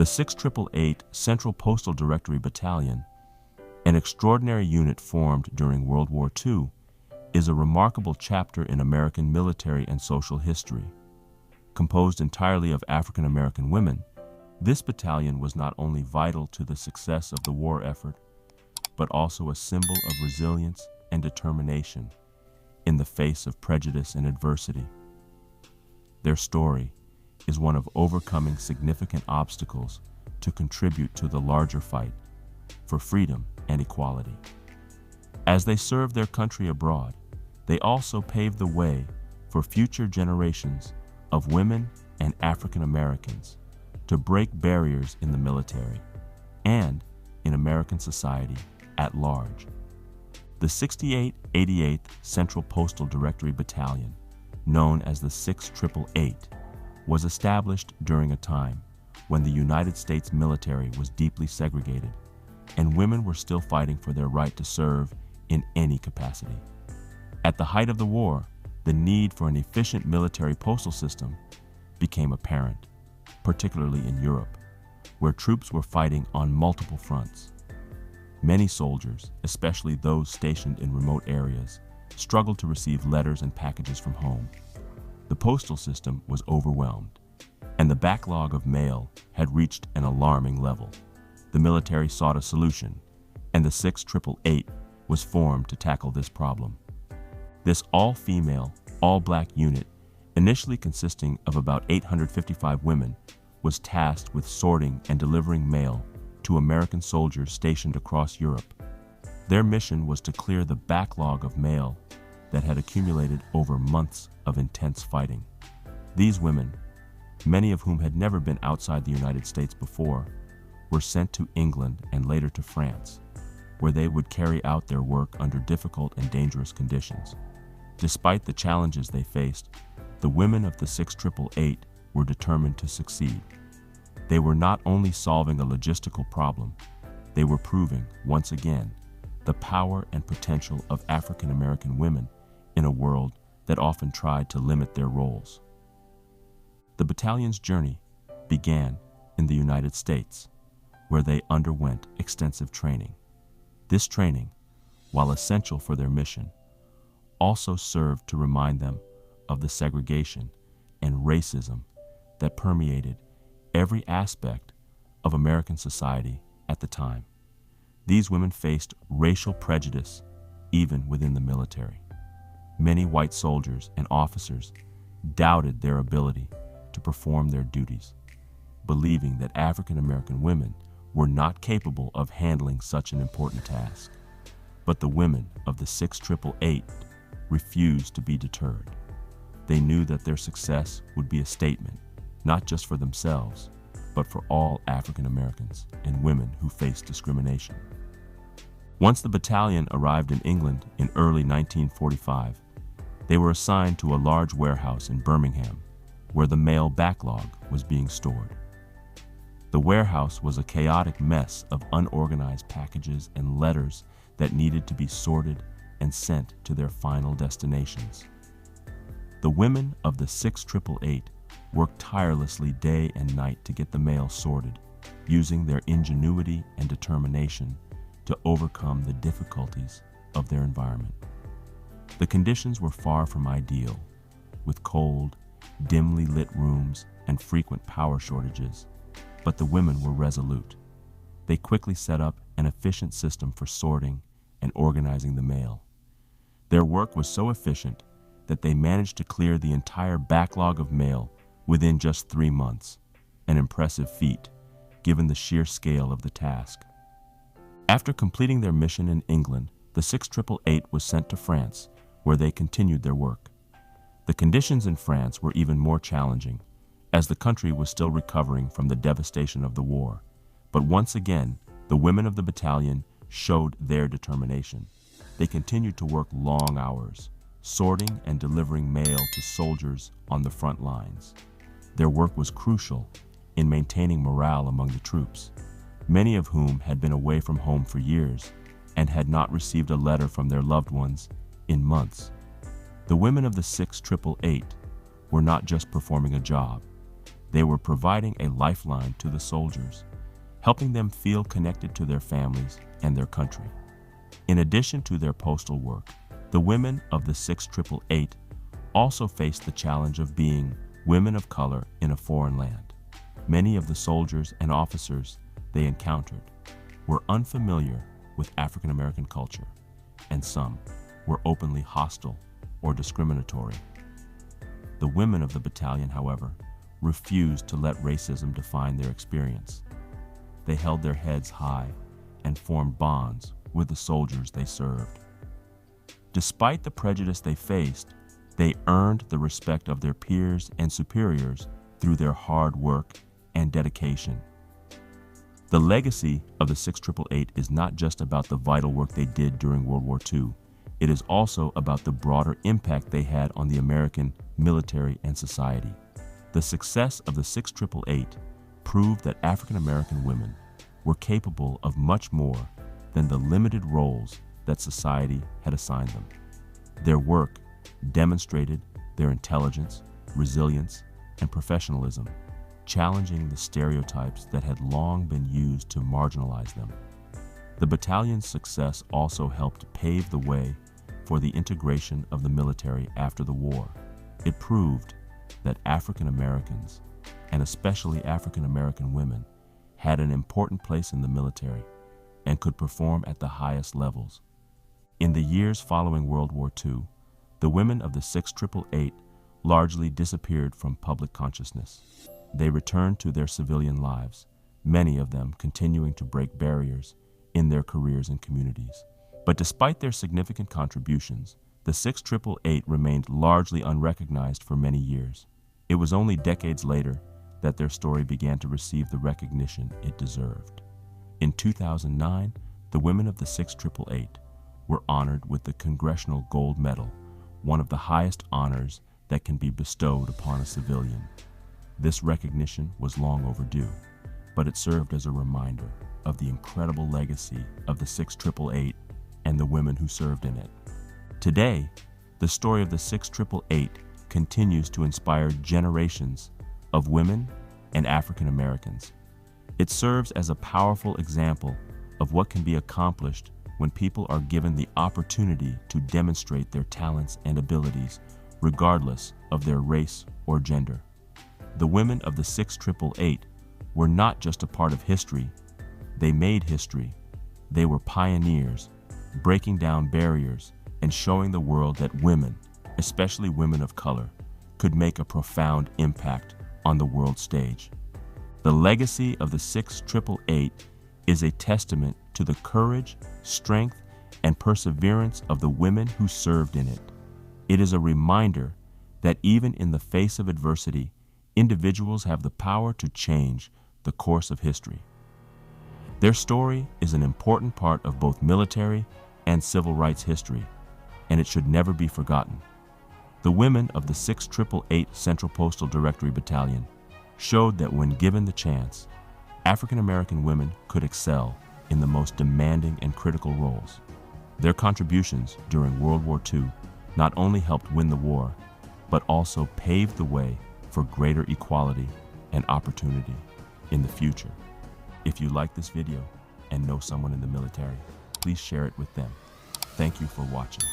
The 6888th Central Postal Directory Battalion, an extraordinary unit formed during World War II, is a remarkable chapter in American military and social history. Composed entirely of African American women, this battalion was not only vital to the success of the war effort, but also a symbol of resilience and determination in the face of prejudice and adversity. Their story is one of overcoming significant obstacles to contribute to the larger fight for freedom and equality. As they served their country abroad, they also paved the way for future generations of women and African Americans to break barriers in the military and in American society at large. The 6888th Central Postal Directory Battalion, known as the 6888, was established during a time when the United States military was deeply segregated and women were still fighting for their right to serve in any capacity. At the height of the war, the need for an efficient military postal system became apparent, particularly in Europe, where troops were fighting on multiple fronts. Many soldiers, especially those stationed in remote areas, struggled to receive letters and packages from home. The postal system was overwhelmed, and the backlog of mail had reached an alarming level. The military sought a solution, and the 6888 was formed to tackle this problem. This all-female, all-black unit, initially consisting of about 855 women, was tasked with sorting and delivering mail to American soldiers stationed across Europe. Their mission was to clear the backlog of mail that had accumulated over months of intense fighting. These women, many of whom had never been outside the United States before, were sent to England and later to France, where they would carry out their work under difficult and dangerous conditions. Despite the challenges they faced, the women of the 6888 were determined to succeed. They were not only solving a logistical problem, they were proving, once again, the power and potential of African American women in a world that often tried to limit their roles. The battalion's journey began in the United States, where they underwent extensive training. This training, while essential for their mission, also served to remind them of the segregation and racism that permeated every aspect of American society at the time. These women faced racial prejudice even within the military. Many white soldiers and officers doubted their ability to perform their duties, believing that African American women were not capable of handling such an important task. But the women of the 6888 refused to be deterred. They knew that their success would be a statement, not just for themselves, but for all African Americans and women who faced discrimination. Once the battalion arrived in England in early 1945, they were assigned to a large warehouse in Birmingham, where the mail backlog was being stored. The warehouse was a chaotic mess of unorganized packages and letters that needed to be sorted and sent to their final destinations. The women of the 6888 worked tirelessly day and night to get the mail sorted, using their ingenuity and determination to overcome the difficulties of their environment. The conditions were far from ideal, with cold, dimly lit rooms and frequent power shortages, but the women were resolute. They quickly set up an efficient system for sorting and organizing the mail. Their work was so efficient that they managed to clear the entire backlog of mail within just 3 months, an impressive feat given the sheer scale of the task. After completing their mission in England, the 6888 was sent to France, where they continued their work. The conditions in France were even more challenging, as the country was still recovering from the devastation of the war. But once again, the women of the battalion showed their determination. They continued to work long hours, sorting and delivering mail to soldiers on the front lines. Their work was crucial in maintaining morale among the troops, many of whom had been away from home for years and had not received a letter from their loved ones in months. The women of the 6888 were not just performing a job. They were providing a lifeline to the soldiers, helping them feel connected to their families and their country. In addition to their postal work, the women of the 6888 also faced the challenge of being women of color in a foreign land. Many of the soldiers and officers they encountered were unfamiliar with African American culture, and some were openly hostile or discriminatory. The women of the battalion, however, refused to let racism define their experience. They held their heads high and formed bonds with the soldiers they served. Despite the prejudice they faced, they earned the respect of their peers and superiors through their hard work and dedication. The legacy of the 6888 is not just about the vital work they did during World War II. It is also about the broader impact they had on the American military and society. The success of the 6888 proved that African American women were capable of much more than the limited roles that society had assigned them. Their work demonstrated their intelligence, resilience, and professionalism, challenging the stereotypes that had long been used to marginalize them. The battalion's success also helped pave the way for the integration of the military after the war. It proved that African Americans, and especially African American women, had an important place in the military and could perform at the highest levels. In the years following World War II, the women of the 6888 largely disappeared from public consciousness. They returned to their civilian lives, many of them continuing to break barriers in their careers and communities. But despite their significant contributions, the 6888 remained largely unrecognized for many years. It was only decades later that their story began to receive the recognition it deserved. In 2009, the women of the 6888 were honored with the Congressional Gold Medal, one of the highest honors that can be bestowed upon a civilian. This recognition was long overdue, but it served as a reminder of the incredible legacy of the 6888 and the women who served in it. Today, the story of the 6888 continues to inspire generations of women and African Americans. It serves as a powerful example of what can be accomplished when people are given the opportunity to demonstrate their talents and abilities, regardless of their race or gender. The women of the 6888 were not just a part of history, they made history. They were pioneers, breaking down barriers and showing the world that women, especially women of color, could make a profound impact on the world stage. The legacy of the 6888 is a testament to the courage, strength, and perseverance of the women who served in it. It is a reminder that even in the face of adversity, individuals have the power to change the course of history. Their story is an important part of both military and civil rights history, and it should never be forgotten. The women of the 6888th Central Postal Directory Battalion showed that when given the chance, African American women could excel in the most demanding and critical roles. Their contributions during World War II not only helped win the war, but also paved the way for greater equality and opportunity in the future. If you like this video and know someone in the military, please share it with them. Thank you for watching.